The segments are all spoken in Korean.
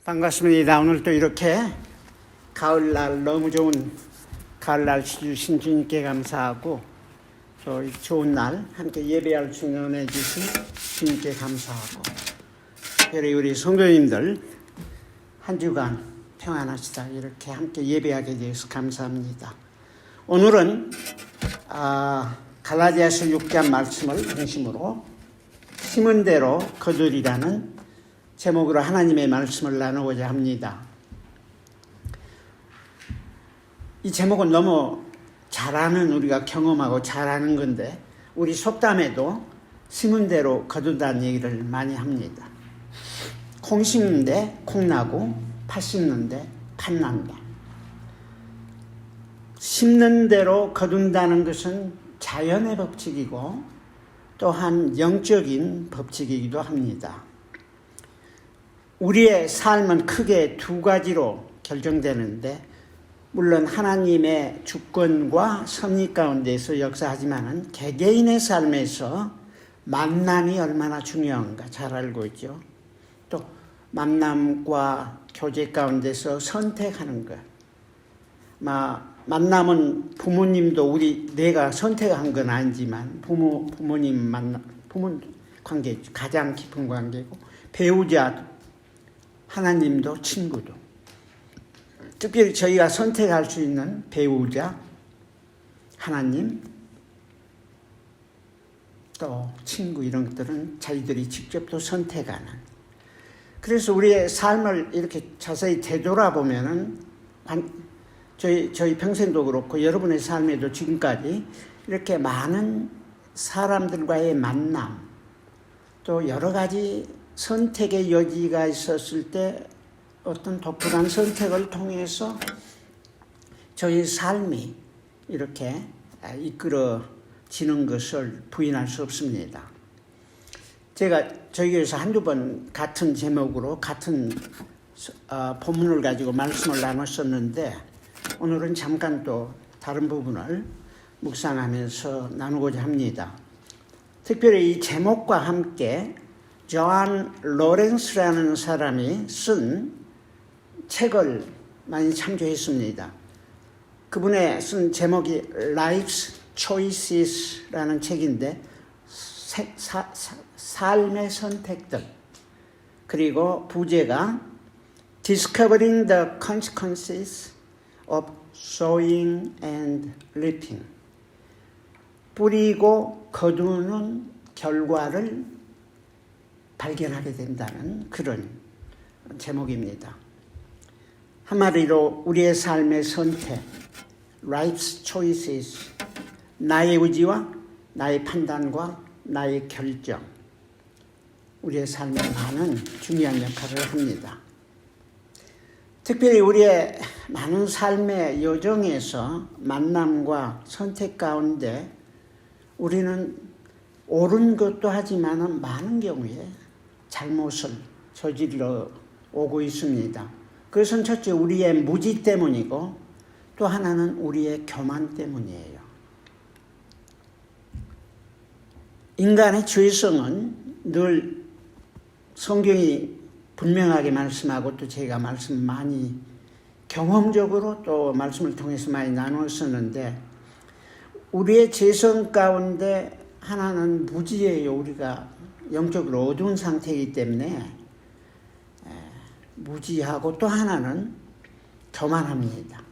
반갑습니다. 오늘 또 이렇게 가을날 너무 좋은 가을날 주신 주님께 감사하고 또 좋은 날 함께 예배할 수 은혜 주신 주님께 감사하고 특별히 우리 성도님들 한 주간 평안하시다 이렇게 함께 예배하게 되어서 감사합니다. 오늘은 갈라디아서 6장 말씀을 중심으로 심은 대로 거두리라는 제목으로 하나님의 말씀을 나누고자 합니다. 이 제목은 너무 잘 아는 우리가 경험하고 잘 아는 건데 우리 속담에도 심은 대로 거둔다는 얘기를 많이 합니다. 콩 심는데 콩 나고 팥 심는데 팥 난다. 심는 대로 거둔다는 것은 자연의 법칙이고 또한 영적인 법칙이기도 합니다. 우리의 삶은 크게 두 가지로 결정되는데 물론 하나님의 주권과 섭리 가운데서 역사하지만은 개개인의 삶에서 만남이 얼마나 중요한가 잘 알고 있죠. 또 만남과 교제 가운데서 선택하는 것. 만남은 부모님도 내가 선택한 건 아니지만 부모님 만남, 부모 관계 가장 깊은 관계고 배우자 하나님도 친구도 특별히 저희가 선택할 수 있는 배우자 하나님 또 친구 이런 것들은 자기들이 직접 또 선택하는 그래서 우리의 삶을 이렇게 자세히 되돌아보면은 저희 평생도 그렇고 여러분의 삶에도 지금까지 이렇게 많은 사람들과의 만남 또 여러 가지 선택의 여지가 있었을 때 어떤 독특한 선택을 통해서 저희 삶이 이렇게 이끌어지는 것을 부인할 수 없습니다. 제가 저희 교회에서 한두 번 같은 제목으로 같은 본문을 가지고 말씀을 나눴었는데 오늘은 잠깐 또 다른 부분을 묵상하면서 나누고자 합니다. 특별히 이 제목과 함께 존 로렌스라는 사람이 쓴 책을 많이 참조했습니다. 그분의 쓴 제목이 Life's Choices라는 책인데 삶의 선택들 그리고 부제가 Discovering the Consequences of Sowing and Reaping 뿌리고 거두는 결과를 발견하게 된다는 그런 제목입니다. 한마디로 우리의 삶의 선택, life's choices, 나의 의지와 나의 판단과 나의 결정, 우리의 삶에 많은 중요한 역할을 합니다. 특별히 우리의 많은 삶의 여정에서 만남과 선택 가운데 우리는 옳은 것도 하지만 많은 경우에 잘못을 저질러 오고 있습니다. 그것은 첫째 우리의 무지 때문이고 또 하나는 우리의 교만 때문이에요. 인간의 죄성은 늘 성경이 분명하게 말씀하고 또 제가 말씀 많이 경험적으로 또 말씀을 통해서 많이 나누었었는데 우리의 죄성 가운데 하나는 무지예요. 우리가 영적으로 어두운 상태이기 때문에 무지하고 또 하나는 교만합니다.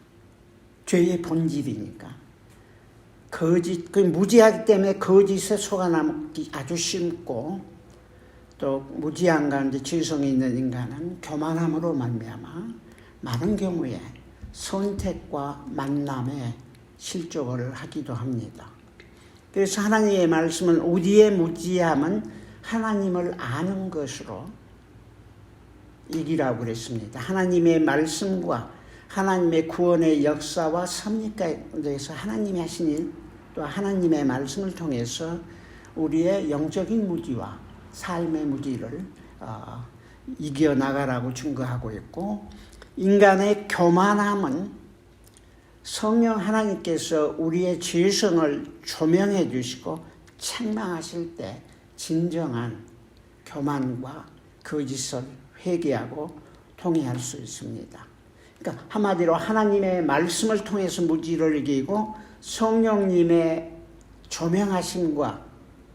죄의 본질이니까. 무지하기 때문에 거짓에 속아남기 아주 쉽고 또 무지한 가운데 죄성이 있는 인간은 교만함으로 말미암아 많은 경우에 선택과 만남에 실족을 하기도 합니다. 그래서 하나님의 말씀은 우리의 무지함은 하나님을 아는 것으로 이기라고 그랬습니다. 하나님의 말씀과 하나님의 구원의 역사와 섭리 가운데서 하나님이 하신 일, 또 하나님의 말씀을 통해서 우리의 영적인 무지와 삶의 무지를 이겨나가라고 증거하고 있고 인간의 교만함은 성령 하나님께서 우리의 죄성을 조명해 주시고 책망하실 때 진정한 교만과 거짓을 회개하고 통해할 수 있습니다. 그러니까 한마디로 하나님의 말씀을 통해서 무지를 이기고 성령님의 조명하심과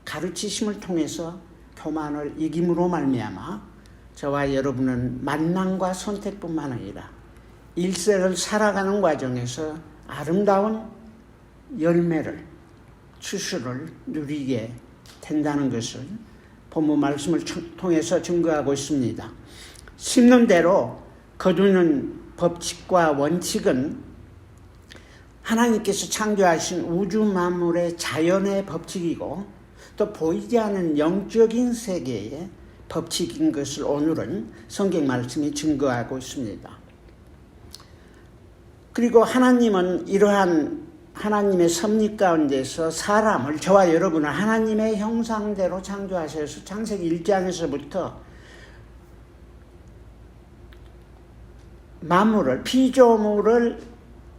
가르치심을 통해서 교만을 이김으로 말미암아 저와 여러분은 만남과 선택뿐만 아니라 일생을 살아가는 과정에서 아름다운 열매를, 추수를 누리게 된다는 것을 본문 말씀을 통해서 증거하고 있습니다. 심는 대로 거두는 법칙과 원칙은 하나님께서 창조하신 우주 만물의 자연의 법칙이고 또 보이지 않는 영적인 세계의 법칙인 것을 오늘은 성경 말씀이 증거하고 있습니다. 그리고 하나님은 이러한 하나님의 섭리 가운데서 사람을, 저와 여러분을 하나님의 형상대로 창조하셔서 창세기 1장에서부터 만물을, 피조물을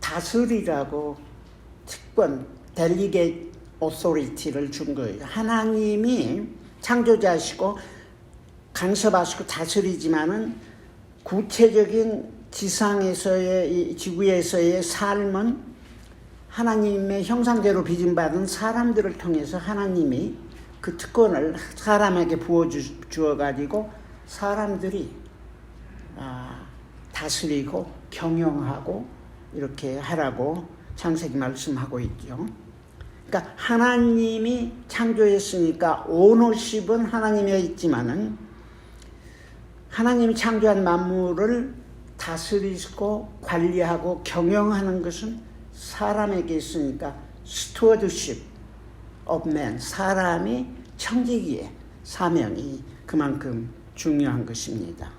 다스리라고 특권, 델리게이트 오소리티를 준 거예요. 하나님이 창조자시고 간섭하시고 다스리지만은 구체적인 지상에서의, 지구에서의 삶은 하나님의 형상대로 빚음받은 사람들을 통해서 하나님이 그 특권을 사람에게 부어주어가지고 사람들이 다스리고 경영하고 이렇게 하라고 창세기 말씀하고 있죠. 그러니까 하나님이 창조했으니까 오너십은 하나님에 있지만은 하나님이 창조한 만물을 다스리고 관리하고 경영하는 것은 사람에게 있으니까 스튜어드십 오브 맨, 사람이 청지기의 사명이 그만큼 중요한 것입니다.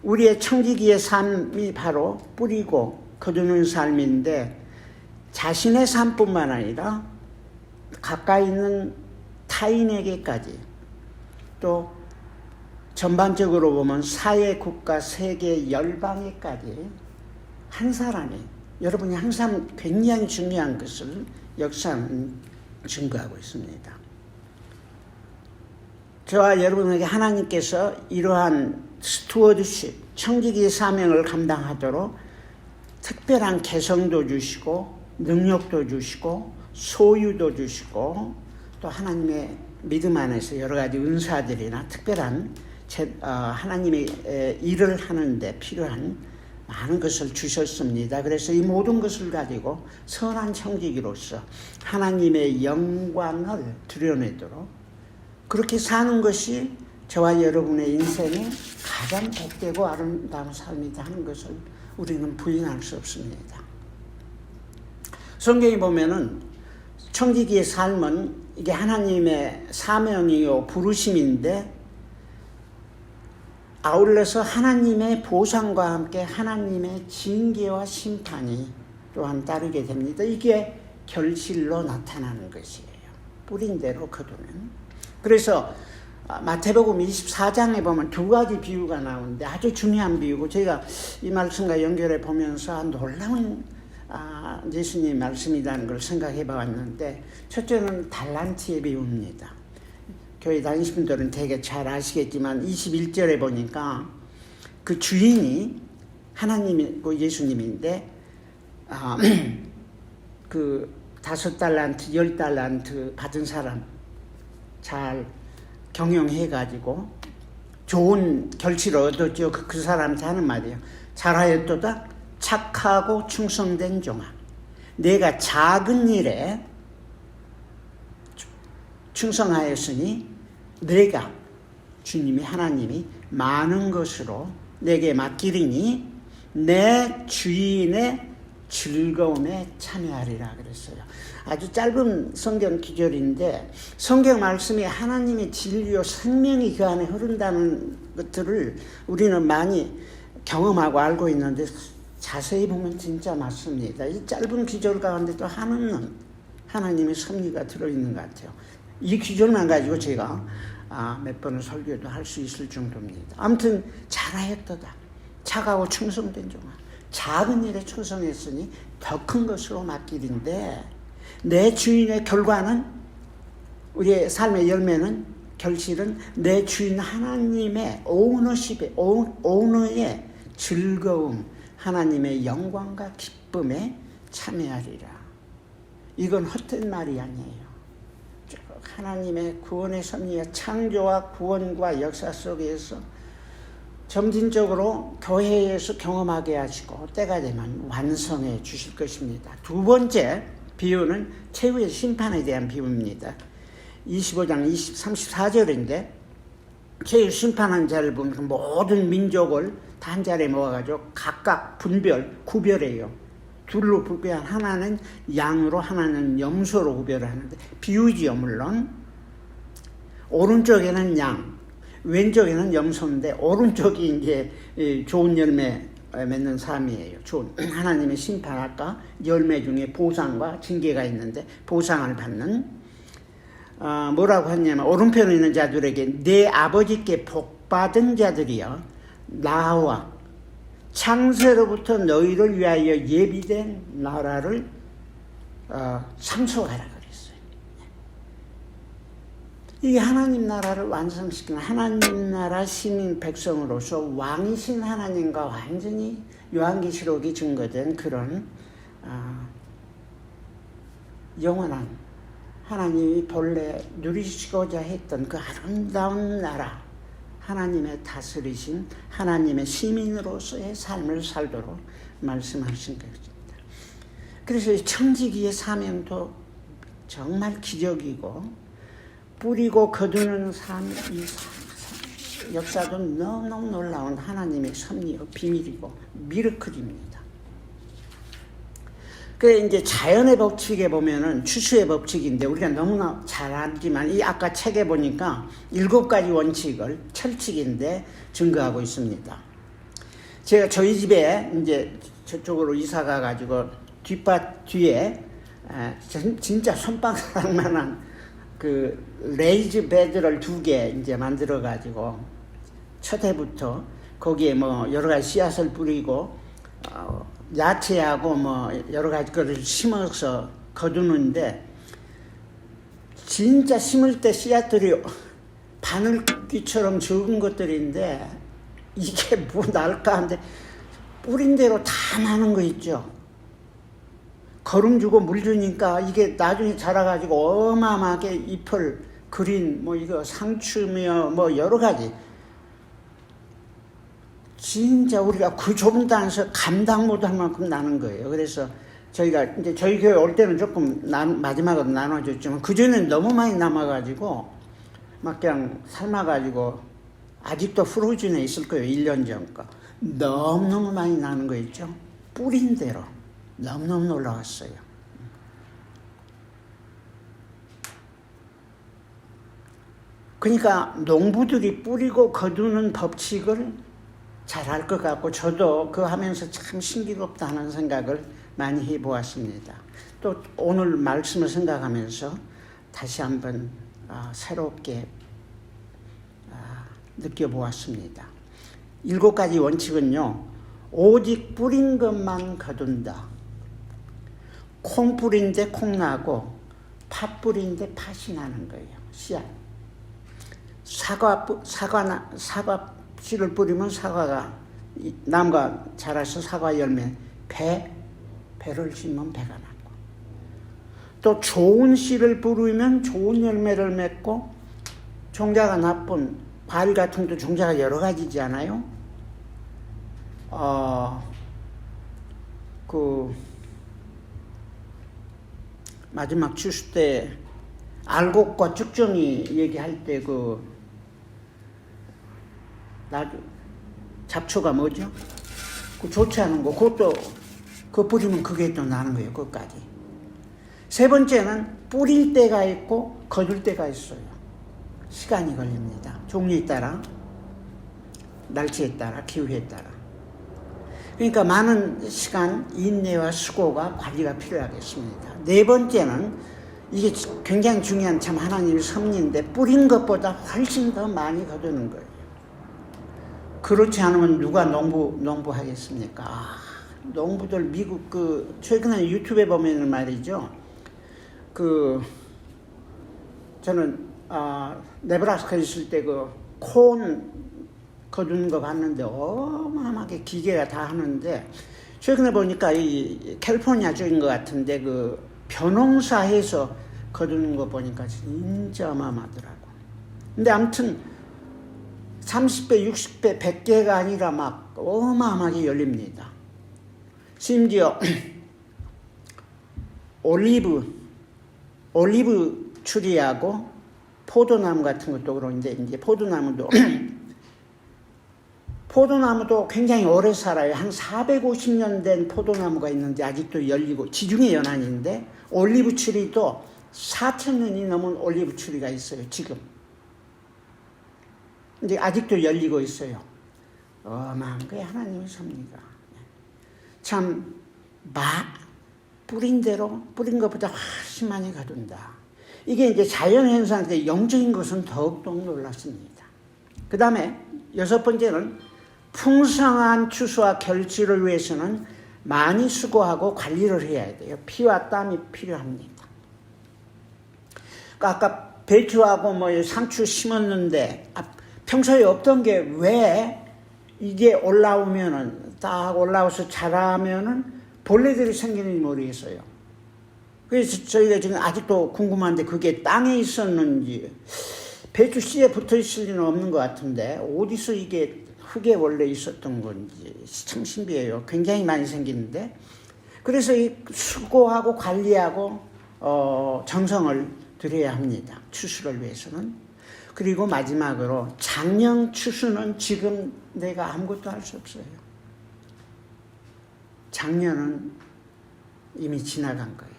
우리의 청지기의 삶이 바로 뿌리고 거두는 삶인데 자신의 삶뿐만 아니라 가까이 있는 타인에게까지 또 전반적으로 보면 사회, 국가, 세계, 열방에까지 한 사람이, 여러분이 항상 굉장히 중요한 것을 역사는 증거하고 있습니다. 저와 여러분에게 하나님께서 이러한 스튜어드십, 청지기의 사명을 감당하도록 특별한 개성도 주시고 능력도 주시고 소유도 주시고 또 하나님의 믿음 안에서 여러 가지 은사들이나 특별한 하나님의 일을 하는데 필요한 많은 것을 주셨습니다. 그래서 이 모든 것을 가지고 선한 청지기로서 하나님의 영광을 드러내도록 그렇게 사는 것이 저와 여러분의 인생의 가장 복되고 아름다운 삶이다 하는 것을 우리는 부인할 수 없습니다. 성경에 보면은 청지기의 삶은 이게 하나님의 사명이요 부르심인데 아울러서 하나님의 보상과 함께 하나님의 징계와 심판이 또한 따르게 됩니다. 이게 결실로 나타나는 것이에요. 뿌린 대로 거두는. 그래서 마태복음 24장에 보면 두 가지 비유가 나오는데 아주 중요한 비유고 저희가 이 말씀과 연결해 보면서 놀라운 예수님의 말씀이라는 걸 생각해 봤는데 첫째는 달란트의 비유입니다. 교회 다니신 분들은 되게 잘 아시겠지만 21절에 보니까 그 주인이 하나님이고 예수님인데 그 5달란트, 10달란트 받은 사람 잘 경영해가지고 좋은 결실을 얻었죠. 그 사람한테 하는 말이에요. 잘하였도다 착하고 충성된 종아, 내가 작은 일에 충성하였으니 내가 주님이 하나님이 많은 것으로 내게 맡기리니 내 주인의 즐거움에 참여하리라 그랬어요. 아주 짧은 성경 기절인데 성경 말씀이 하나님의 진리요 생명이 그 안에 흐른다는 것들을 우리는 많이 경험하고 알고 있는데 자세히 보면 진짜 맞습니다. 이 짧은 기절 가운데도 한없는 하나님의 섭리가 들어있는 것 같아요. 이 기절만 가지고 제가 몇 번을 설교도 할 수 있을 정도입니다. 아무튼 잘하였도다 착하고 충성된 종아, 작은 일에 충성했으니 더 큰 것으로 맡기린데 내 주인의 결과는, 우리의 삶의 열매는, 결실은 내 주인 하나님의 오너십의 즐거움, 하나님의 영광과 기쁨에 참여하리라. 이건 헛된 말이 아니에요. 하나님의 구원의 섭리와 창조와 구원과 역사 속에서 점진적으로 교회에서 경험하게 하시고 때가 되면 완성해 주실 것입니다. 두 번째 비유는 최후의 심판에 대한 비유입니다. 25장 34절인데 최후 심판한 자를 보면 모든 민족을 다 한 자리에 모아가지고 각각 구별해요. 둘로 구별, 하나는 양으로 하나는 염소로 구별을 하는데 비유지요. 물론 오른쪽에는 양, 왼쪽에는 염소인데 오른쪽이 이제 좋은 열매 맺는 삶이에요. 좋은 하나님의 심판, 아까 열매 중에 보상과 징계가 있는데 보상을 받는 뭐라고 했냐면 오른편에 있는 자들에게 내 아버지께 복받은 자들이여 나와 창세로부터 너희를 위하여 예비된 나라를 상속하라 그랬어요. 이게 하나님 나라를 완성시키는 하나님 나라 시민 백성으로서 왕이신 하나님과 완전히 요한계시록이 증거된 그런 영원한 하나님이 본래 누리시고자 했던 그 아름다운 나라, 하나님의 다스리신 하나님의 시민으로서의 삶을 살도록 말씀하신 것입니다. 그래서 청지기의 사명도 정말 기적이고 뿌리고 거두는 삶, 이 역사도 너무너무 놀라운 하나님의 섭리요 비밀이고 미러클입니다. 그 이제 자연의 법칙에 보면은 추수의 법칙인데 우리가 너무나 잘 알지만 이 아까 책에 보니까 7가지 원칙을 철칙인데 증거하고 있습니다. 제가 저희 집에 이제 저쪽으로 이사 가가지고 뒷밭 뒤에 진짜 손바닥만한 그 레이즈 베드를 2개 이제 만들어가지고 첫 해부터 거기에 뭐 여러 가지 씨앗을 뿌리고 야채하고 뭐 여러 가지 것을 심어서 거두는데 진짜 심을 때 씨앗들이 바늘귀처럼 적은 것들인데 이게 뭐 날까 하는데 뿌린 대로 다 나는 거 있죠. 거름 주고 물 주니까 이게 나중에 자라가지고 어마어마하게 잎을 그린 뭐 이거 상추며 뭐 여러 가지 진짜 우리가 그 좁은 땅에서 감당 못할 만큼 나는 거예요. 그래서 저희가 이제 저희 교회 올 때는 조금 마지막으로 나눠줬지만 그전에는 너무 많이 남아가지고 막 그냥 삶아가지고 아직도 프로즌에 있을 거예요. 1년 전 거. 너무너무 많이 나는 거 있죠. 뿌린 대로 너무너무 놀라웠어요. 그러니까 농부들이 뿌리고 거두는 법칙을 잘 알 것 같고 저도 그거 하면서 참 신기롭다 하는 생각을 많이 해보았습니다. 또 오늘 말씀을 생각하면서 다시 한번 새롭게 느껴보았습니다. 7가지 원칙은요. 오직 뿌린 것만 거둔다. 콩 뿌린데 콩 나고 팥 뿌린데 팥이 나는 거예요. 씨앗. 사과 씨를 뿌리면 사과가 나무가 자라서 사과 열매 배를 심으면 배가 나고 또 좋은 씨를 뿌리면 좋은 열매를 맺고 종자가 나쁜 과일 같은 것도 종자가 여러 가지잖아요. 그 마지막 추수 때 알곡과 쭉정이 얘기할 때 잡초가 뭐죠? 그 좋지 않은 거, 그것도, 그거 뿌리면 그게 또 나는 거예요, 그것까지. 세 번째는 뿌릴 때가 있고, 거둘 때가 있어요. 시간이 걸립니다. 종류에 따라, 날씨에 따라, 기후에 따라. 그러니까 많은 시간, 인내와 수고가 관리가 필요하겠습니다. 네 번째는, 이게 굉장히 중요한 참 하나님의 섭리인데, 뿌린 것보다 훨씬 더 많이 거두는 거예요. 그렇지 않으면 누가 농부 하겠습니까? 농부들 미국 최근에 유튜브에 보면 말이죠. 저는 네브라스카 있을 때 콘 거두는 거 봤는데 어마어마하게 이렇게 기계가 다 하는데, 최근에 보니까 이 캘리포니아 쪽인 것 같은데 그 벼농사해서 거두는 거 보니까 진짜 어마어마하더라고. 근데 아무튼 30배, 60배, 100개가 아니라 막 어마어마하게 열립니다. 심지어 올리브 추리하고 포도나무 같은 것도 그런데, 이제 포도나무도 굉장히 오래 살아요. 한 450년 된 포도나무가 있는데 아직도 열리고, 지중해 연안인데 올리브 추리도 4,000년이 넘은 올리브 추리가 있어요, 지금. 근데 아직도 열리고 있어요. 어마어마한 게 하나님의 섭리가. 참, 뿌린 대로, 뿌린 것보다 훨씬 많이 가둔다. 이게 이제 자연현상인데 영적인 것은 더욱더 놀랐습니다. 그 다음에 6번째는 풍성한 추수와 결실을 위해서는 많이 수고하고 관리를 해야 돼요. 피와 땀이 필요합니다. 아까 배추하고 상추 심었는데 평소에 없던 게 왜 이게 올라오면은, 딱 올라와서 자라면은 벌레들이 생기는지 모르겠어요. 그래서 저희가 지금 아직도 궁금한데, 그게 땅에 있었는지, 배추 씨에 붙어 있을 리는 없는 것 같은데 어디서 이게 흙에 원래 있었던 건지 참 신비해요. 굉장히 많이 생기는데, 그래서 이 수고하고 관리하고 정성을 들여야 합니다, 추수를 위해서는. 그리고 마지막으로 작년 추수는 지금 내가 아무것도 할 수 없어요. 작년은 이미 지나간 거예요.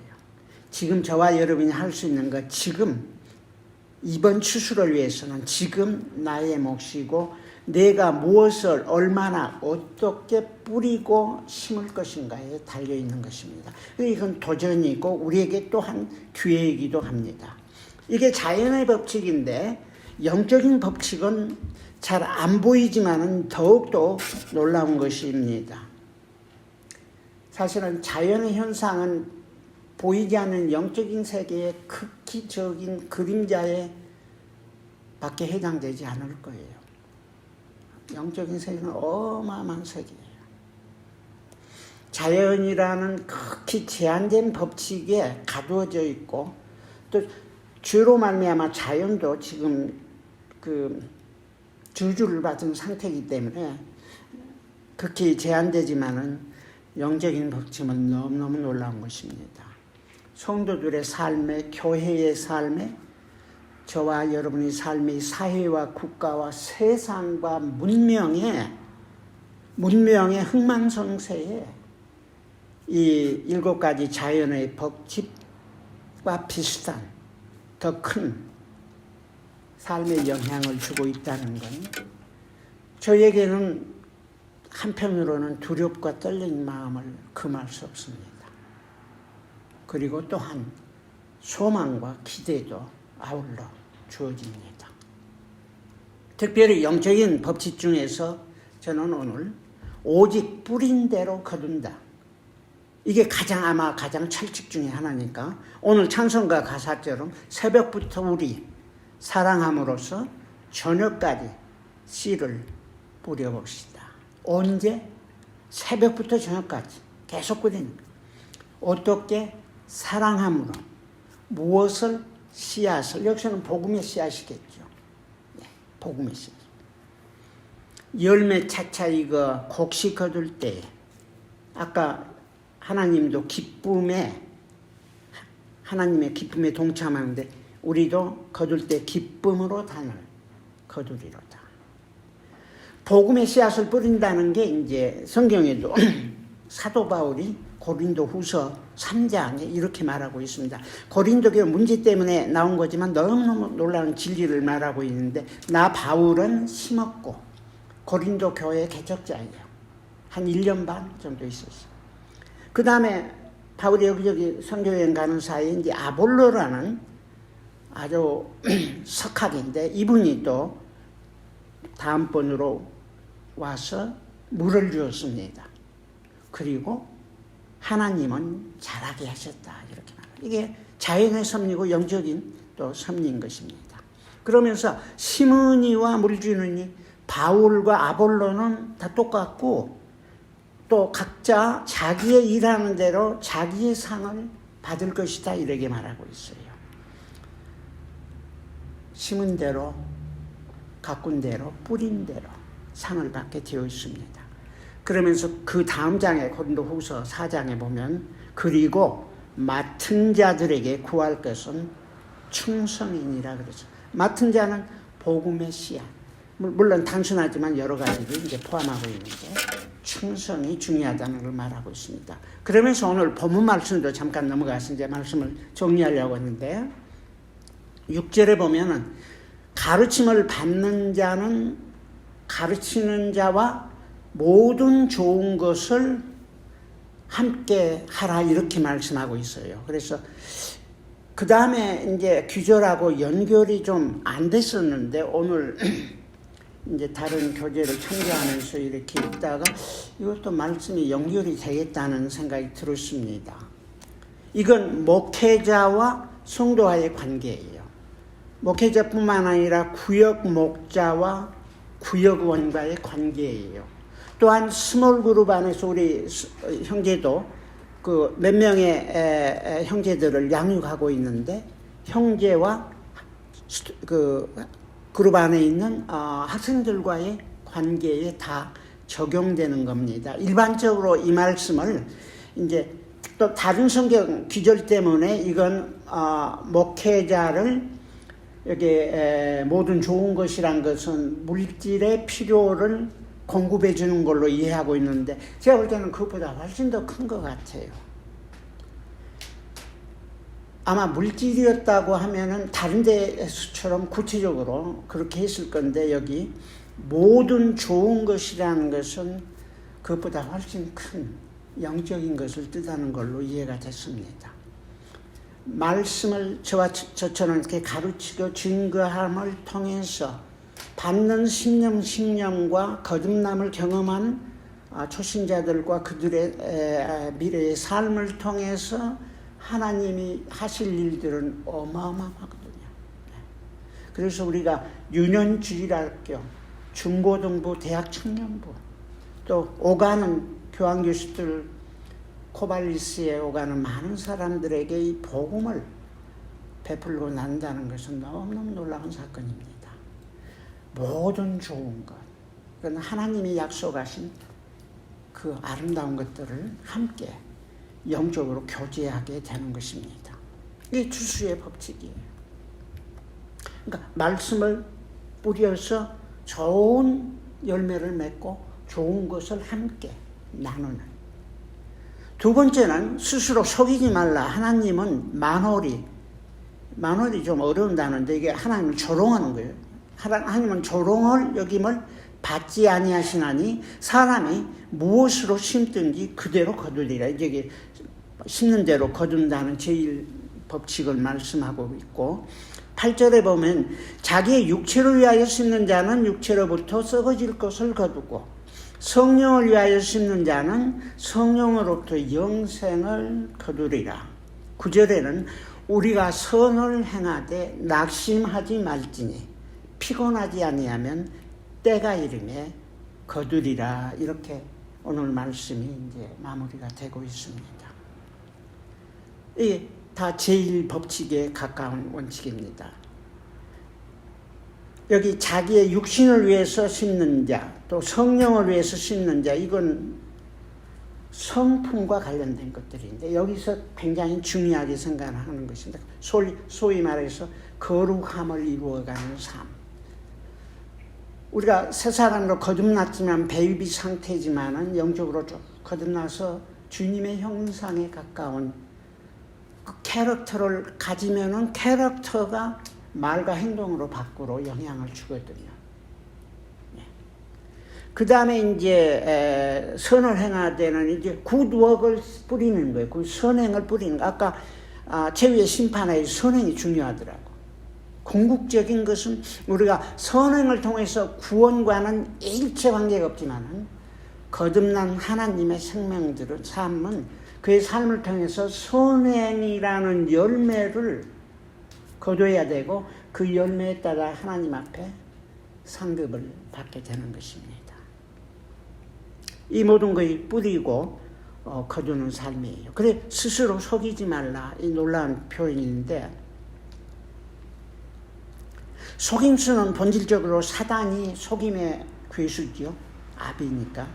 지금 저와 여러분이 할 수 있는 것, 지금 이번 추수를 위해서는 지금 나의 몫이고, 내가 무엇을 얼마나 어떻게 뿌리고 심을 것인가에 달려있는 것입니다. 이건 도전이고 우리에게 또한 기회이기도 합니다. 이게 자연의 법칙인데, 영적인 법칙은 잘 안 보이지만은 더욱더 놀라운 것입니다. 사실은 자연의 현상은 보이지 않는 영적인 세계의 극히 적인 그림자에 밖에 해당되지 않을 거예요. 영적인 세계는 어마어마한 세계예요. 자연이라는 극히 제한된 법칙에 가두어져 있고, 또 죄로 말미암아 자연도 지금 그 저주를 받은 상태이기 때문에 극히 제한되지만은 영적인 법칙은 너무너무 놀라운 것입니다. 성도들의 삶에, 교회의 삶에, 저와 여러분의 삶의 사회와 국가와 세상과 문명의 흥망성쇠에 이 7가지 자연의 법칙과 비슷한 더 큰 삶에 영향을 주고 있다는 건, 저에게는 한편으로는 두렵고 떨리는 마음을 금할 수 없습니다. 그리고 또한 소망과 기대도 아울러 주어집니다. 특별히 영적인 법칙 중에서 저는 오늘 오직 뿌린 대로 거둔다, 이게 아마 가장 철칙 중에 하나니까, 오늘 찬송가 가사처럼 새벽부터 우리 사랑함으로써 저녁까지 씨를 뿌려봅시다. 언제? 새벽부터 저녁까지 계속 뿌리는 거예요. 어떻게? 사랑함으로. 무엇을? 씨앗을. 여기서는 복음의 씨앗이겠죠. 네, 복음의 씨앗. 열매 차차 이거 곡식 거둘 때, 아까 하나님도 하나님의 기쁨에 동참하는데, 우리도 거둘 때 기쁨으로 단을 거두리로다. 복음의 씨앗을 뿌린다는 게 이제 성경에도 사도 바울이 고린도 후서 3장에 이렇게 말하고 있습니다. 고린도 교회 문제 때문에 나온 거지만 너무너무 놀라운 진리를 말하고 있는데, 나 바울은 심었고 고린도 교회 개척자예요. 한 1년 반 정도 있었어요. 그 다음에 바울이 여기저기 선교여행 가는 사이에 이제 아볼로라는 아주 석학인데, 이분이 또 다음번으로 와서 물을 주었습니다. 그리고 하나님은 자라게 하셨다, 이렇게 말합니다. 이게 자연의 섭리고 영적인 또 섭리인 것입니다. 그러면서 심은 이와 물 주는 이, 바울과 아볼로는 다 똑같고 또 각자 자기의 일하는 대로 자기의 상을 받을 것이다 이렇게 말하고 있어요. 심은 대로 가꾼 대로 뿌린 대로 상을 받게 되어 있습니다. 그러면서 그 다음 장에 고린도후서 4장에 보면 그리고 맡은 자들에게 구할 것은 충성이니라 그러죠. 맡은 자는 복음의 씨앗. 물론 단순하지만 여러 가지를 이제 포함하고 있는데 충성이 중요하다는 걸 말하고 있습니다. 그러면서 오늘 본문 말씀도 잠깐 넘어가서 이제 말씀을 정리하려고 하는데 6절에 보면은 가르침을 받는 자는 가르치는 자와 모든 좋은 것을 함께 하라 이렇게 말씀하고 있어요. 그래서 그 다음에 이제 규절하고 연결이 좀 안 됐었는데 오늘 이제 다른 교재를 참조하면서 이렇게 읽다가 이것도 말씀이 연결이 되겠다는 생각이 들었습니다. 이건 목회자와 성도와의 관계예요. 목회자뿐만 아니라 구역 목자와 구역원과의 관계예요. 또한 스몰 그룹 안에서 우리 형제도 그 몇 명의 형제들을 양육하고 있는데 형제와 그 그룹 안에 있는 학생들과의 관계에 다 적용되는 겁니다. 일반적으로 이 말씀을 이제 또 다른 성경 규절 때문에 이건 목회자를 여기 모든 좋은 것이란 것은 물질의 필요를 공급해 주는 걸로 이해하고 있는데 제가 볼 때는 그것보다 훨씬 더 큰 것 같아요. 아마 물질이었다고 하면은 다른 데서처럼 구체적으로 그렇게 했을 건데 여기 모든 좋은 것이라는 것은 그것보다 훨씬 큰 영적인 것을 뜻하는 걸로 이해가 됐습니다. 말씀을 저와 저처럼 이렇게 가르치고 증거함을 통해서 받는 신념과 거듭남을 경험한 초신자들과 그들의 미래의 삶을 통해서 하나님이 하실 일들은 어마어마하거든요. 그래서 우리가 유년주일학교, 중고등부, 대학 청년부, 또 오가는 교환교수들, 코발리스에 오가는 많은 사람들에게 이 복음을 베풀고 난다는 것은 너무너무 놀라운 사건입니다. 모든 좋은 것, 그건 하나님이 약속하신 그 아름다운 것들을 함께 영적으로 교제하게 되는 것입니다. 이게 주수의 법칙이에요. 그러니까 말씀을 뿌려서 좋은 열매를 맺고 좋은 것을 함께 나누는. 두 번째는 스스로 속이지 말라. 하나님은 만홀이 좀 어려운 단어인데 이게 하나님을 조롱하는 거예요. 하나님은 조롱을 여김을 받지 아니하시나니 사람이 무엇으로 심든지 그대로 거두리라. 이제 심는 대로 거둔다는 제일 법칙을 말씀하고 있고 8절에 보면 자기의 육체를 위하여 심는 자는 육체로부터 썩어질 것을 거두고 성령을 위하여 심는 자는 성령으로부터 영생을 거두리라. 9절에는 우리가 선을 행하되 낙심하지 말지니 피곤하지 아니하면 때가 이르매 거두리라. 이렇게 오늘 말씀이 이제 마무리가 되고 있습니다. 이게 다 제1법칙에 가까운 원칙입니다. 여기 자기의 육신을 위해서 심는 자, 또 성령을 위해서 심는 자, 이건 성품과 관련된 것들인데 여기서 굉장히 중요하게 생각하는 것입니다. 소위 말해서 거룩함을 이루어가는 삶. 우리가 새 사람으로 거듭났지만 베이비 상태지만은 영적으로 좀 거듭나서 주님의 형상에 가까운 그 캐릭터를 가지면은 캐릭터가 말과 행동으로 밖으로 영향을 주거든요. 그 다음에 이제 선을 행하되는 이제 굿워크를 뿌리는 거예요. 그 선행을 뿌리는 거. 아까 제위의 심판에 선행이 중요하더라고. 궁극적인 것은 우리가 선행을 통해서 구원과는 일체 관계가 없지만은 거듭난 하나님의 생명들은 삶은 그의 삶을 통해서 선행이라는 열매를 거둬야 되고 그 열매에 따라 하나님 앞에 상급을 받게 되는 것입니다. 이 모든 것이 뿌리고 거두는 삶이에요. 그래 스스로 속이지 말라, 이 놀라운 표현인데, 속임수는 본질적으로 사단이 속임의 괴수죠. 아비니까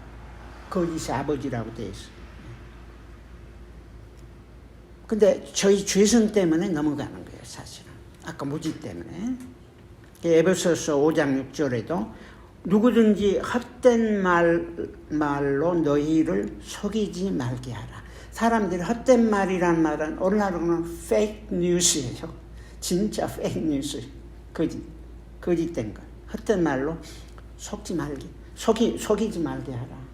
거짓의 아버지라고 되어 있어요. 근데 저희 죄성 때문에 넘어가는 거예요, 사실은. 아까 무지 때문에. 에베소서 5장 6절에도 누구든지 헛된 말로 너희를 속이지 말게 하라. 사람들이 헛된 말이란 말은 오늘날로는 페이크 뉴스예요. 진짜 페이크 뉴스. 거짓된 거. 헛된 말로 속이지 말게 하라.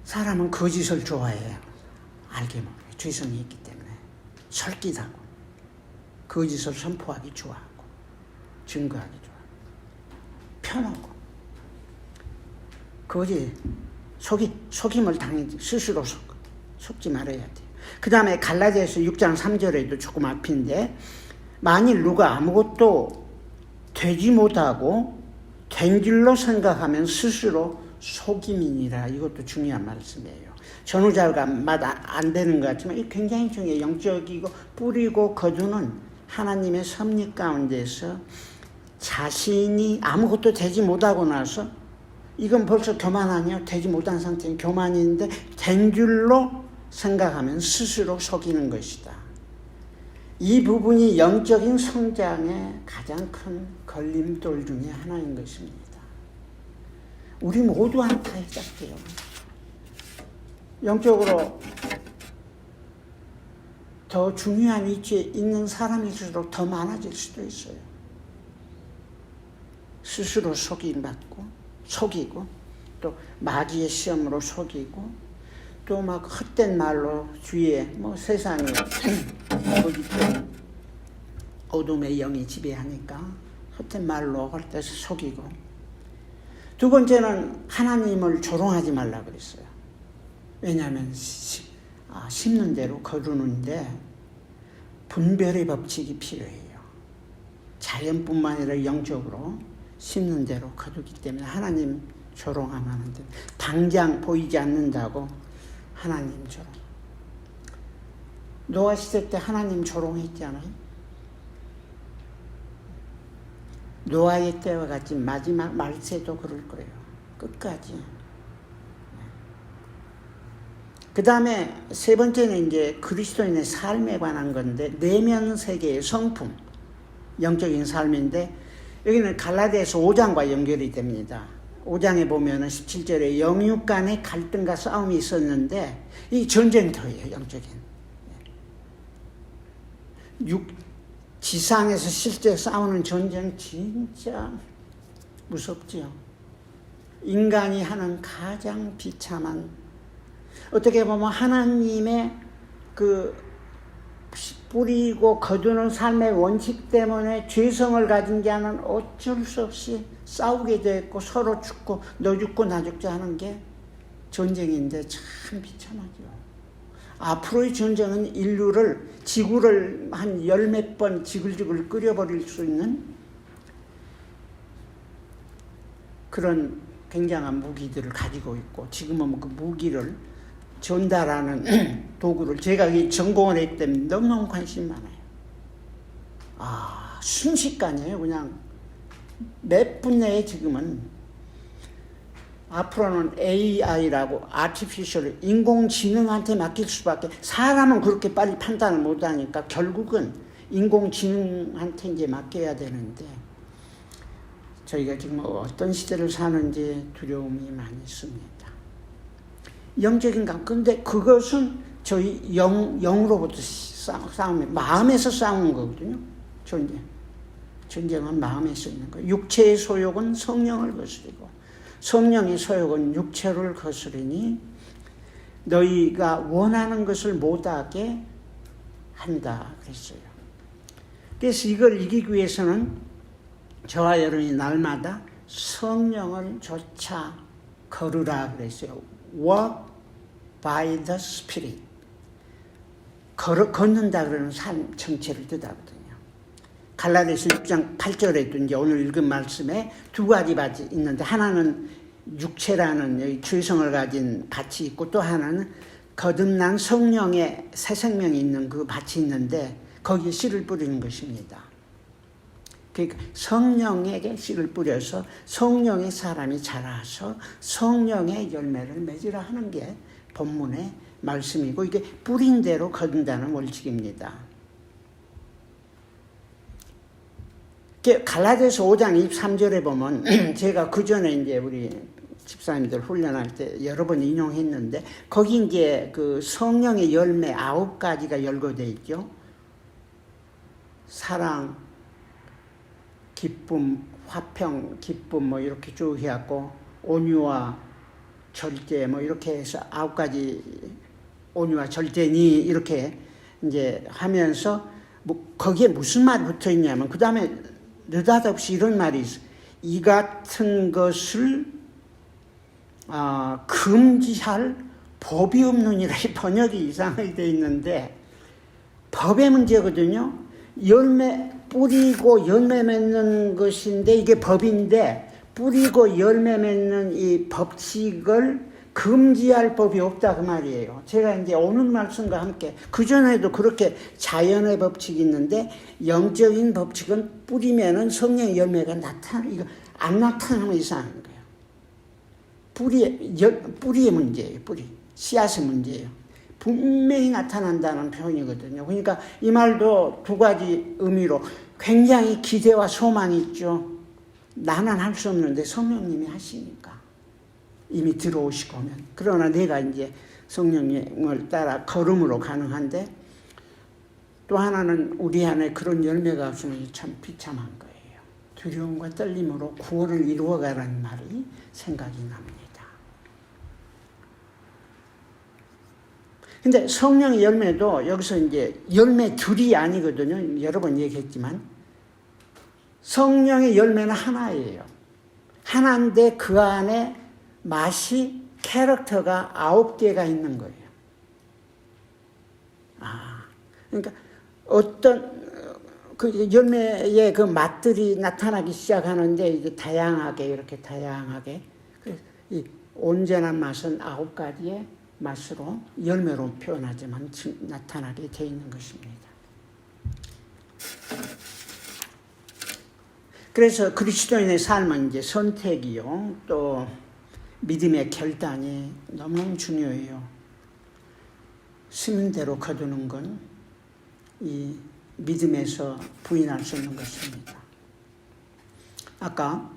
사람은 거짓을 좋아해요. 알게 모르게 죄성이 있기 때문에 솔깃하고 거짓을 선포하기 좋아하고 증거하기 좋아하고 편하고 거짓 속임을 당하지 스스로 속지 말아야 돼요. 그 다음에 갈라디아서 6장 3절에도 조금 앞인데, 만일 누가 아무것도 되지 못하고 된 줄로 생각하면 스스로 속임이니라. 이것도 중요한 말씀이에요. 전후자가 맛 안 되는 것 같지만 이 굉장히 중요해요. 영적이고 뿌리고 거두는 하나님의 섭리 가운데서 자신이 아무것도 되지 못하고 나서 이건 벌써 교만 아니야? 되지 못한 상태는 교만인데 된 줄로 생각하면 스스로 속이는 것이다. 이 부분이 영적인 성장의 가장 큰 걸림돌 중에 하나인 것입니다. 우리 모두한테 해석돼요. 영적으로 더 중요한 위치에 있는 사람일수록 더 많아질 수도 있어요. 스스로 속이고 또 마귀의 시험으로 속이고 또 막 헛된 말로 주위에 세상에 어둠의 영이 지배하니까 헛된 말로 할 때 속이고, 두 번째는 하나님을 조롱하지 말라 그랬어요. 왜냐하면 심는 대로 거두는데 분별의 법칙이 필요해요. 자연뿐만 아니라 영적으로 심는 대로 거두기 때문에 하나님 조롱하면 안 돼요. 당장 보이지 않는다고 하나님 조롱. 노아 시대 때 하나님 조롱했잖아요. 노아의 때와 같이 마지막 말세도 그럴 거예요. 끝까지. 그 다음에 세 번째는 이제 그리스도인의 삶에 관한 건데, 내면 세계의 성품, 영적인 삶인데, 여기는 갈라디아서 5장과 연결이 됩니다. 5장에 보면은 17절에 영육 간의 갈등과 싸움이 있었는데, 이 전쟁터예요, 영적인. 지상에서 실제 싸우는 전쟁 진짜 무섭지요. 인간이 하는 가장 비참한, 어떻게 보면 하나님의 그 뿌리고 거두는 삶의 원칙 때문에 죄성을 가진 자는 어쩔 수 없이 싸우게 됐고 서로 죽고 너 죽고 나 죽자 하는 게 전쟁인데 참 비참하죠. 앞으로의 전쟁은 인류를, 지구를 한 열 몇 번 지글지글 끓여버릴 수 있는 그런 굉장한 무기들을 가지고 있고, 지금은 그 무기를 전달하는 도구를, 제가 이 전공을 했기 때문에 너무너무 관심이 많아요. 순식간이에요. 그냥 몇 분 내에 지금은. 앞으로는 AI라고, Artificial, 인공지능한테 맡길 수밖에, 사람은 그렇게 빨리 판단을 못하니까 결국은 인공지능한테 이제 맡겨야 되는데, 저희가 지금 어떤 시대를 사는지 두려움이 많이 있습니다. 영적인 감, 근데 그것은 저희 영으로부터 싸움이, 마음에서 싸우는 거거든요. 전쟁은 마음에서 있는 거예요. 육체의 소욕은 성령을 거스리고 성령의 소욕은 육체를 거스리니 너희가 원하는 것을 못하게 한다 그랬어요. 그래서 이걸 이기기 위해서는 저와 여러분이 날마다 성령을 조차 걸으라 그랬어요. Walk by the Spirit. 걷는다 그러는 삶 전체를 뜻하거든요. 갈라디아서 6장 8절에도 이제 오늘 읽은 말씀에 두 가지 바지 있는데, 하나는 육체라는 여기 주의성을 가진 밭이 있고 또 하나는 거듭난 성령의 새 생명이 있는 그 밭이 있는데 거기에 씨를 뿌리는 것입니다. 그러니까 성령에게 씨를 뿌려서 성령의 사람이 자라서 성령의 열매를 맺으라 하는 게 본문의 말씀이고 이게 뿌린 대로 거둔다는 원칙입니다. 갈라디아서 5장 23절에 보면 제가 그 전에 이제 우리 집사님들 훈련할 때 여러 번 인용했는데 거기 이제 그 성령의 열매 9가지가 열거되어 있죠. 사랑, 기쁨, 화평, 기쁨 뭐 이렇게 쭉 해갖고 온유와 절제 뭐 이렇게 해서 9가지 온유와 절제니 이렇게 이제 하면서 뭐 거기에 무슨 말이 붙어 있냐면 그 다음에 느닷없이 이런 말이 있어. 이 같은 것을 금지할 법이 없느니라. 이 번역이 이상하게 되어 있는데 법의 문제거든요. 열매 뿌리고 열매 맺는 것인데 이게 법인데 뿌리고 열매 맺는 이 법칙을 금지할 법이 없다 그 말이에요. 제가 이제 오늘 말씀과 함께 그전에도 그렇게 자연의 법칙이 있는데 영적인 법칙은 뿌리면은 성령의 열매가 이거 안 나타나면 이상한 거예요. 뿌리의 문제예요. 씨앗의 문제예요. 분명히 나타난다는 표현이거든요. 그러니까 이 말도 두 가지 의미로 굉장히 기대와 소망이 있죠. 나는 할 수 없는데 성령님이 하시니까 이미 들어오시고 오면. 그러나 내가 이제 성령님을 따라 걸음으로 가능한데 또 하나는 우리 안에 그런 열매가 없으면 참 비참한 거예요. 두려움과 떨림으로 구원을 이루어가라는 말이 생각이 납니다. 근데 성령의 열매도 여기서 이제 열매들이 아니거든요. 여러 번 얘기했지만 성령의 열매는 하나예요. 하나인데 그 안에 맛이 캐릭터가 9개가 있는 거예요. 그러니까 어떤 그 열매의 그 맛들이 나타나기 시작하는데 이제 다양하게 이렇게 다양하게 이 온전한 맛은 9가지의 맛으로 열매로 표현하지만 나타나게 되어 있는 것입니다. 그래서 그리스도인의 삶은 이제 선택이요, 또 믿음의 결단이 너무너무 중요해요. 심은 대로 거두는 건 이 믿음에서 부인할 수 없는 것입니다. 아까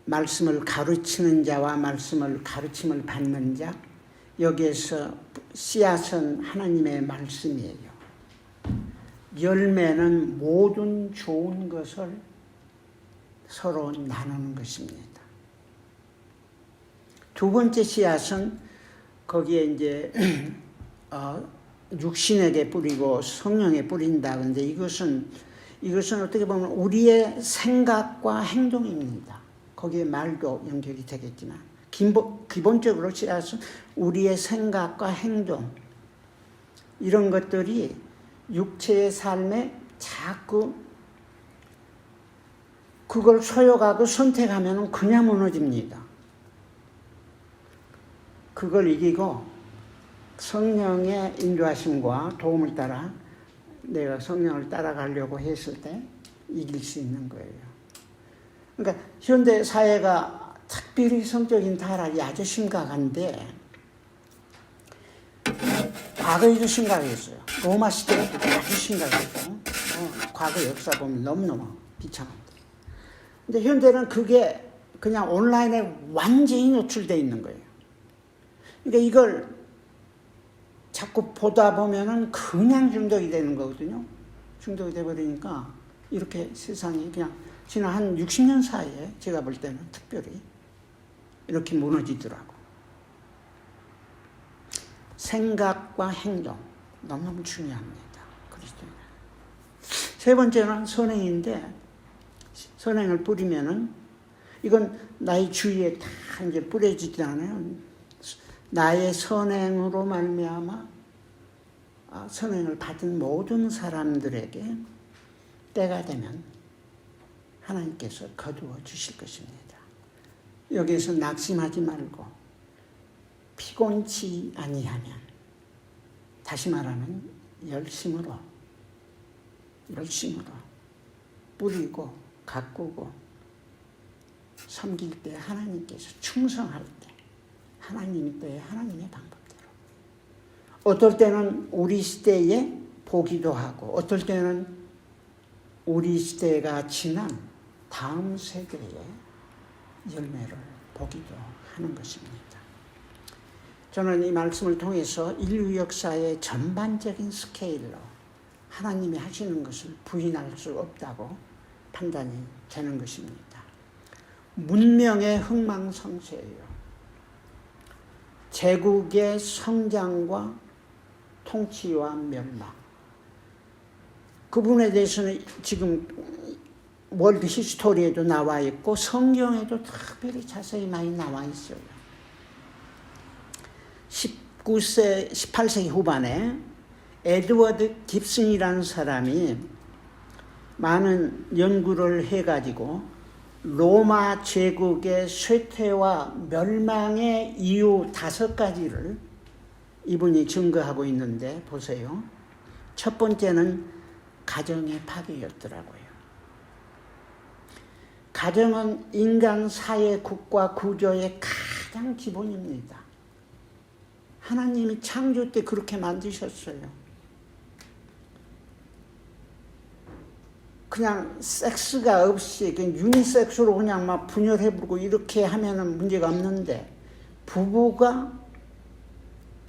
말씀을 가르치는 자와 말씀을 가르침을 받는 자, 여기에서 씨앗은 하나님의 말씀이에요. 열매는 모든 좋은 것을 서로 나누는 것입니다. 두 번째 씨앗은 거기에 이제 육신에게 뿌리고 성령에 뿌린다. 그런데 이것은 어떻게 보면 우리의 생각과 행동입니다. 거기에 말도 연결이 되겠지만 기본적으로 씨앗은 우리의 생각과 행동, 이런 것들이 육체의 삶에 자꾸 그걸 소욕하고 선택하면 그냥 무너집니다. 그걸 이기고 성령의 인도하심과 도움을 따라 내가 성령을 따라가려고 했을 때 이길 수 있는 거예요. 그러니까 현대 사회가 특별히 성적인 타락이 아주 심각한데 과거에도 심각했어요. 로마 시대에도 아주 심각했고 과거 역사 보면 너무너무 비참합니다. 근데 현대는 그게 그냥 온라인에 완전히 노출되어 있는 거예요. 그러니까 이걸 자꾸 보다 보면은 그냥 중독이 되는 거거든요. 중독이 돼버리니까 이렇게 세상이 그냥 지난 한 60년 사이에 제가 볼 때는 특별히 이렇게 무너지더라고. 생각과 행동 너무너무 중요합니다. 그리스도인은. 세 번째는 선행인데 선행을 뿌리면은 이건 나의 주위에 다 이제 뿌려지지 않아요. 나의 선행으로 말미암아 선행을 받은 모든 사람들에게 때가 되면 하나님께서 거두어 주실 것입니다. 여기에서 낙심하지 말고 피곤치 아니하면, 다시 말하면 열심으로 뿌리고 가꾸고 섬길 때 하나님께서 충성할 때 하나님이 또 하나님의 방법대로, 어떨 때는 우리 시대에 보기도 하고 어떨 때는 우리 시대가 지난 다음 세대의 열매를 보기도 하는 것입니다. 저는 이 말씀을 통해서 인류 역사의 전반적인 스케일로 하나님이 하시는 것을 부인할 수 없다고 판단이 되는 것입니다. 문명의 흥망성쇠예요. 제국의 성장과 통치와 멸망, 그 부분에 대해서는 지금 월드 히스토리에도 나와 있고 성경에도 특별히 자세히 많이 나와 있어요. 18세기 후반에 에드워드 깁슨이라는 사람이 많은 연구를 해가지고 로마 제국의 쇠퇴와 멸망의 이유 5가지를 이분이 증거하고 있는데, 보세요. 첫 번째는 가정의 파괴였더라고요. 가정은 인간 사회 국가 구조의 가장 기본입니다. 하나님이 창조 때 그렇게 만드셨어요. 그냥 섹스가 없이 그냥 유니섹스로 그냥 막 분열해버리고 이렇게 하면은 문제가 없는데, 부부가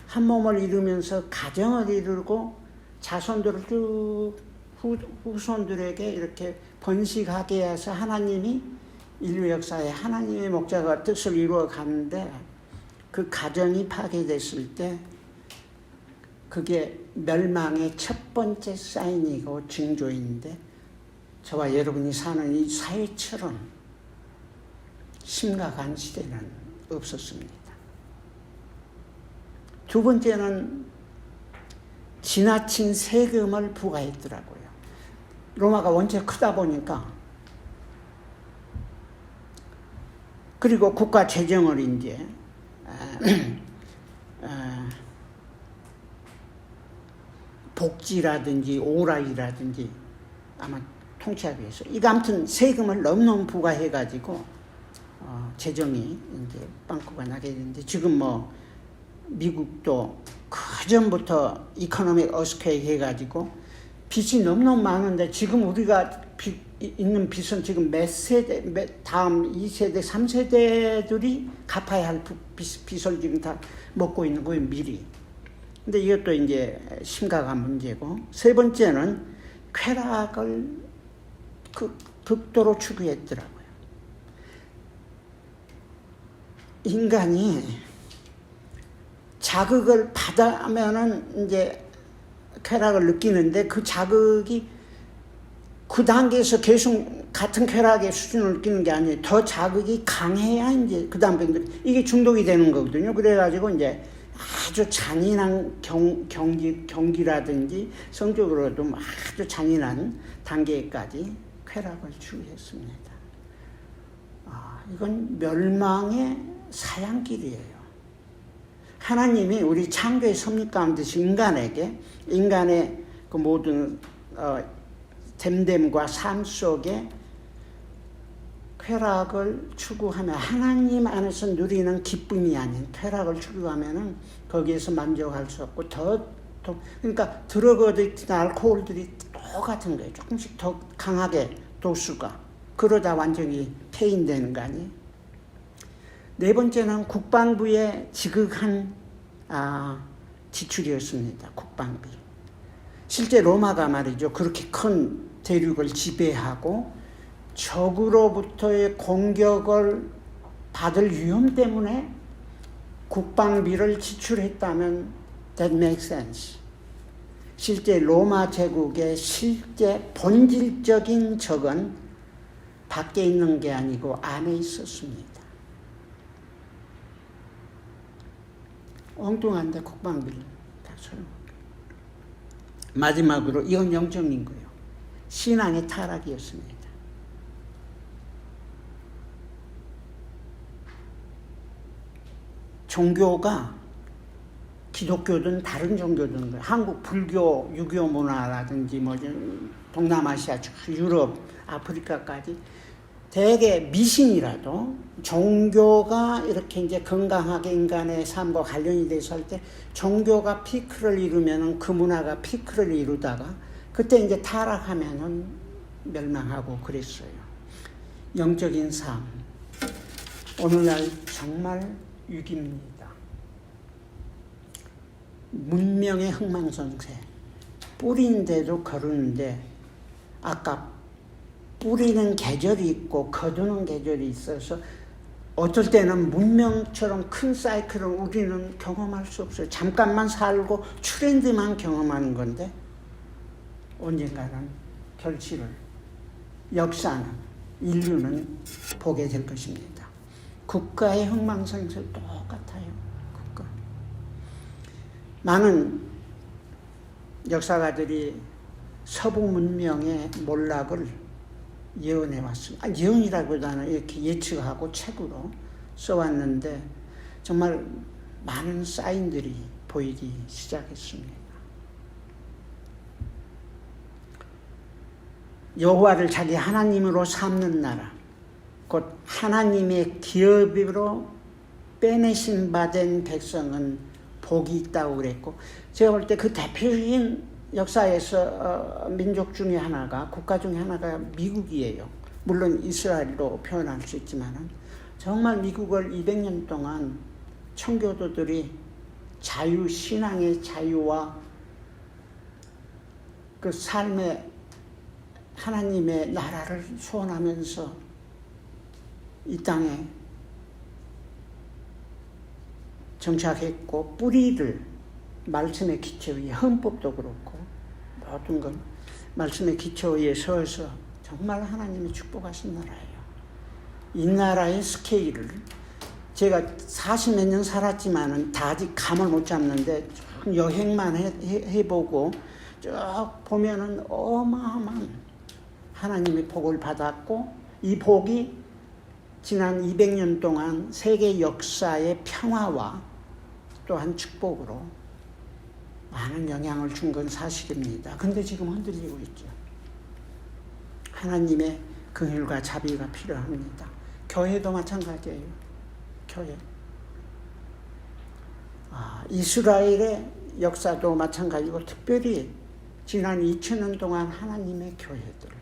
한 몸을 이루면서 가정을 이루고 자손들을 쭉 후손들에게 이렇게 번식하게 해서 하나님이 인류 역사에 하나님의 목적과 뜻을 이루어 가는데, 그 가정이 파괴됐을 때 그게 멸망의 첫 번째 사인이고 징조인데, 저와 여러분이 사는 이 사회처럼 심각한 시대는 없었습니다. 두 번째는 지나친 세금을 부과했더라고요. 로마가 원체 크다 보니까, 그리고 국가 재정을 이제 복지라든지 오락이라든지 아마 통치하기 위해서, 이거 아무튼 세금을 너무너무 부과해가지고 재정이 이제 빵꾸가 나게 되는데, 지금 뭐 미국도 그전부터 이코노믹 어스케이 해가지고 빚이 너무너무 많은데, 지금 우리가 있는 빚은 지금 몇 세대, 다음 2세대, 3세대들이 갚아야 할 빚을 지금 다 먹고 있는 거예요, 미리. 근데 이것도 이제 심각한 문제고, 세 번째는 쾌락을 극도로 추구했더라고요. 인간이 자극을 받으면은 이제 쾌락을 느끼는데, 그 자극이 그 단계에서 계속 같은 쾌락의 수준을 느끼는 게 아니에요. 더 자극이 강해야 이제 그 다음 이게 중독이 되는 거거든요. 그래가지고 이제 아주 잔인한 경기라든지 성적으로도 아주 잔인한 단계까지 쾌락을 추구했습니다. 이건 멸망의 사양길이에요. 하나님이 우리 창조의 섭리 가운데서 인간의 그 모든 됨됨과 삶 속에 쾌락을 추구하며 하나님 안에서 누리는 기쁨이 아닌 쾌락을 추구하면은 거기에서 만족할 수 없고 그러니까 드러그들이나 알코올들이 똑같은 거예요. 조금씩 더 강하게 도수가, 그러다 완전히 폐인되는 거 아니에요. 네 번째는 국방부의 지극한 지출이었습니다. 국방비. 실제 로마가 말이죠, 그렇게 큰 대륙을 지배하고 적으로부터의 공격을 받을 위험 때문에 국방비를 지출했다면 that makes sense. 실제 로마 제국의 실제 본질적인 적은 밖에 있는 게 아니고 안에 있었습니다. 엉뚱한데 국방비를 다 소용없고. 마지막으로 이건 영적인 거예요. 신앙의 타락이었습니다. 종교가 기독교든 다른 종교든 한국 불교, 유교 문화라든지 뭐 동남아시아, 유럽, 아프리카까지 대개 미신이라도 종교가 이렇게 이제 건강하게 인간의 삶과 관련이 돼서 할 때 종교가 피크를 이루면은 그 문화가 피크를 이루다가 그때 이제 타락하면은 멸망하고 그랬어요. 영적인 삶. 오늘날 정말 위기입니다. 문명의 흥망성쇠. 뿌린데도 거르는데 아까 뿌리는 계절이 있고 거두는 계절이 있어서 어떨 때는 문명처럼 큰 사이클을 우리는 경험할 수 없어요. 잠깐만 살고 트렌드만 경험하는 건데 언젠가는 결실을 역사는 인류는 보게 될 것입니다. 국가의 흥망성쇠 똑같아요. 국가. 많은 역사가들이 서부 문명의 몰락을 예언해 왔습니다. 예언이라기보다는 이렇게 예측하고 책으로 써왔는데 정말 많은 사인들이 보이기 시작했습니다. 여호와를 자기 하나님으로 삼는 나라, 곧 하나님의 기업으로 빼내신 바 된 백성은 복이 있다고 그랬고, 제가 볼 때 그 대표적인 역사에서 민족 중에 하나가, 국가 중에 하나가 미국이에요. 물론 이스라엘로 표현할 수 있지만은 정말 미국을 200년 동안 청교도들이 자유, 신앙의 자유와 그 삶의 하나님의 나라를 소원하면서 이 땅에 정착했고, 뿌리를 말씀의 기초 위에, 헌법도 그렇고 모든 건 말씀의 기초 위에 서서 정말 하나님의 축복하신 나라예요. 이 나라의 스케일을 제가 40몇 년 살았지만은 다 아직 감을 못 잡는데 여행만 해보고 쭉 보면은 어마어마한 하나님의 복을 받았고, 이 복이 지난 200년 동안 세계 역사의 평화와 또한 축복으로 많은 영향을 준 건 사실입니다. 근데 지금 흔들리고 있죠. 하나님의 긍휼과 자비가 필요합니다. 교회도 마찬가지예요. 교회. 이스라엘의 역사도 마찬가지고, 특별히 지난 2000년 동안 하나님의 교회들.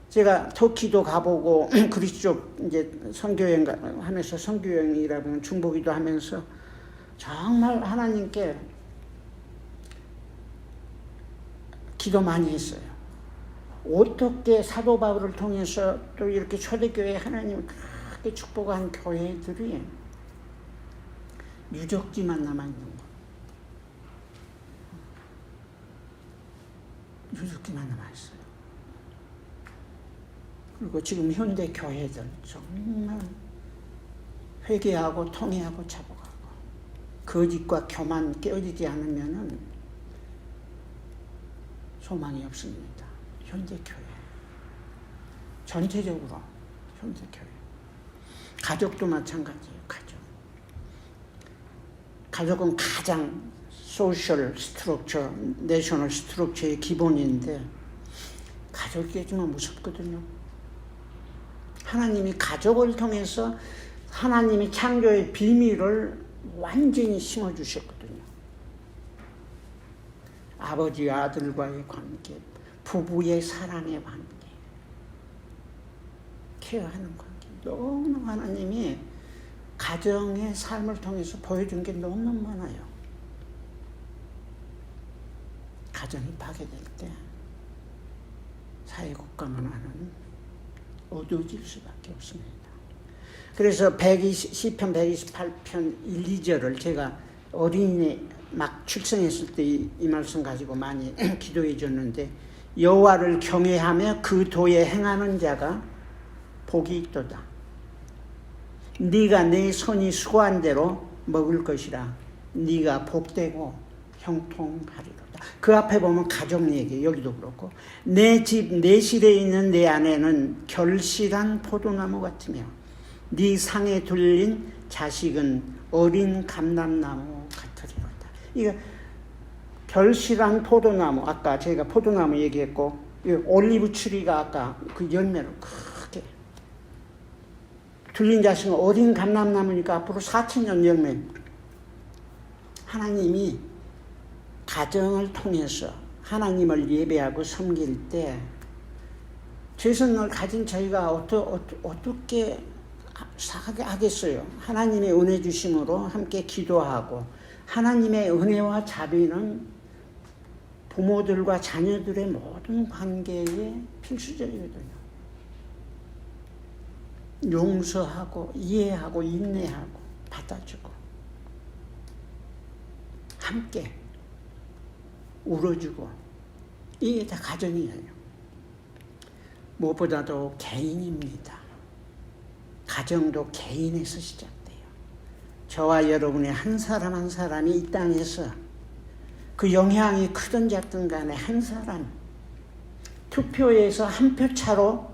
제가 터키도 가보고 그리스 쪽 이제 선교여행 하면서, 선교여행이라면 중보기도 하면서 정말 하나님께 기도 많이 했어요. 어떻게 사도 바울을 통해서 또 이렇게 초대교회 하나님을 그렇게 축복한 교회들이 유적지만 남아있는 거. 유적지만 남아있어요. 그리고 지금 현대 교회들 정말 회개하고 통회하고 자복하고 거짓과 교만 깨어지지 않으면은 소망이 없습니다. 현대 교회. 전체적으로 현대 교회. 가족도 마찬가지예요. 가족은 가장 소셜 스트럭처, 내셔널 스트럭처의 기본인데 가족이 정말 무섭거든요. 하나님이 가족을 통해서 하나님이 창조의 비밀을 완전히 심어주셨거든요. 아버지와 아들과의 관계, 부부의 사랑의 관계, 케어하는 관계. 너무 하나님이 가정의 삶을 통해서 보여준 게 너무 많아요. 가정이 파괴될 때 사회국가 문화는 어두워질 수밖에 없습니다. 그래서 시편 128편 1, 2절을 제가 어린이 막 출생했을 때 이 말씀 가지고 많이 기도해 줬는데, 여호와를 경외하며 그 도에 행하는 자가 복이 있도다. 네가 내 손이 수고한 대로 먹을 것이라. 네가 복되고 형통하리로다. 그 앞에 보면 가족 얘기, 여기도 그렇고, 내 집 내 실에 있는 내 아내는 결실한 포도나무 같으며 네 상에 둘린 자식은 어린 감람나무 같으리로다. 이거 결실한 포도나무, 아까 제가 포도나무 얘기했고, 올리브 추리가 아까 그 열매로 크게 들린 자식은 어린 감람나무니까 앞으로 4,000년 열매. 하나님이 가정을 통해서 하나님을 예배하고 섬길 때 죄성을 가진 저희가 어떻게 하겠어요? 하나님의 은혜 주심으로 함께 기도하고, 하나님의 은혜와 자비는 부모들과 자녀들의 모든 관계에 필수적이거든요. 용서하고 이해하고 인내하고 받아주고 함께 울어주고, 이게 다 가정이에요. 무엇보다도 개인입니다. 가정도 개인에서 시작돼요. 저와 여러분의 한 사람 한 사람이 이 땅에서 그 영향이 크든 작든 간에 한 사람, 투표에서 한 표 차로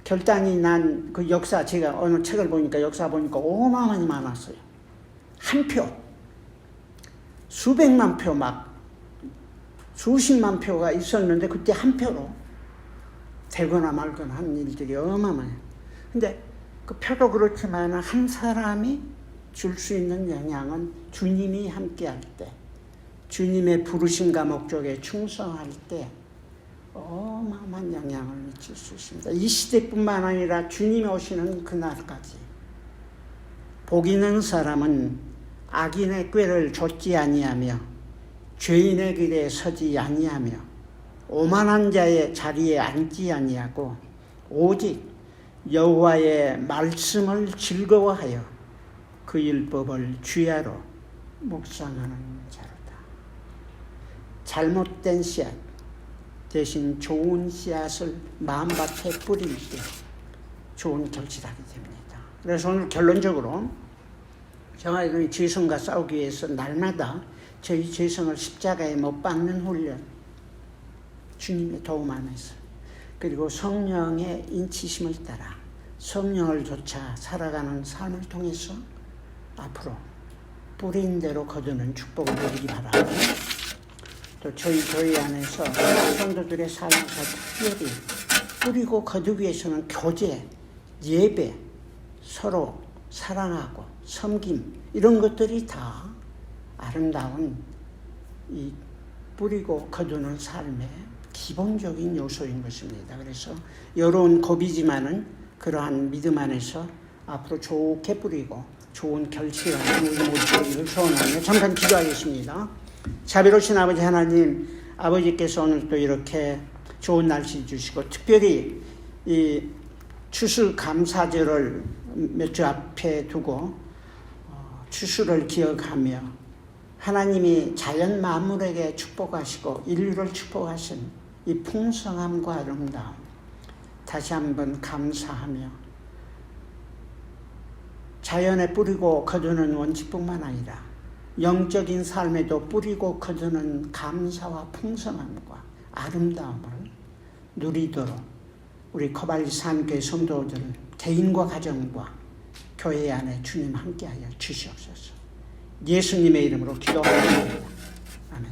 결단이 난 그 역사, 제가 어느 책을 보니까 역사 보니까 어마어마하게 많았어요. 한 표, 수백만 표, 막 수십만 표가 있었는데 그때 한 표로 되거나 말거나 하는 일들이 어마어마해요. 근데 그 표도 그렇지만 한 사람이 줄 수 있는 영향은 주님이 함께할 때, 주님의 부르심과 목적에 충성할 때 어마어마한 영향을 미칠 수 있습니다. 이 시대뿐만 아니라 주님이 오시는 그날까지 복 있는 사람은 악인의 꾀를 좇지 아니하며 죄인의 길에 서지 아니하며 오만한 자의 자리에 앉지 아니하고 오직 여호와의 말씀을 즐거워하여 그 율법을 주야로 묵상하는 자로다. 잘못된 씨앗 대신 좋은 씨앗을 마음밭에 뿌릴 때 좋은 결실하게 됩니다. 그래서 오늘 결론적으로 저희가 죄성과 싸우기 위해서 날마다 저희 죄성을 십자가에 못 박는 훈련, 주님의 도움 안에서, 그리고 성령의 인치심을 따라 성령을 쫓아 살아가는 삶을 통해서 앞으로 뿌린 대로 거두는 축복을 누리기 바랍니다. 또 저희 교회 안에서 성도들의 삶에서 특별히 뿌리고 거두기 위해서는 교제, 예배, 서로 사랑하고 섬김, 이런 것들이 다 아름다운 이 뿌리고 거두는 삶의 기본적인 요소인 것입니다. 그래서 여러운 고비지만은 그러한 믿음 안에서 앞으로 좋게 뿌리고 좋은 결실하는 우리 모두를 소원하며 잠깐 기도하겠습니다. 자비로우신 아버지 하나님, 아버지께서 오늘 또 이렇게 좋은 날씨 주시고, 특별히 이 추수감사절을 몇 주 앞에 두고 추수를 기억하며 하나님이 자연 만물에게 축복하시고 인류를 축복하신 이 풍성함과 아름다움 다시 한번 감사하며, 자연에 뿌리고 거두는 원칙뿐만 아니라 영적인 삶에도 뿌리고 거두는 감사와 풍성함과 아름다움을 누리도록 우리 코발리 산교회 성도들 개인과 가정과 교회 안에 주님 함께하여 주시옵소서. 예수님의 이름으로 기도합니다. 아멘.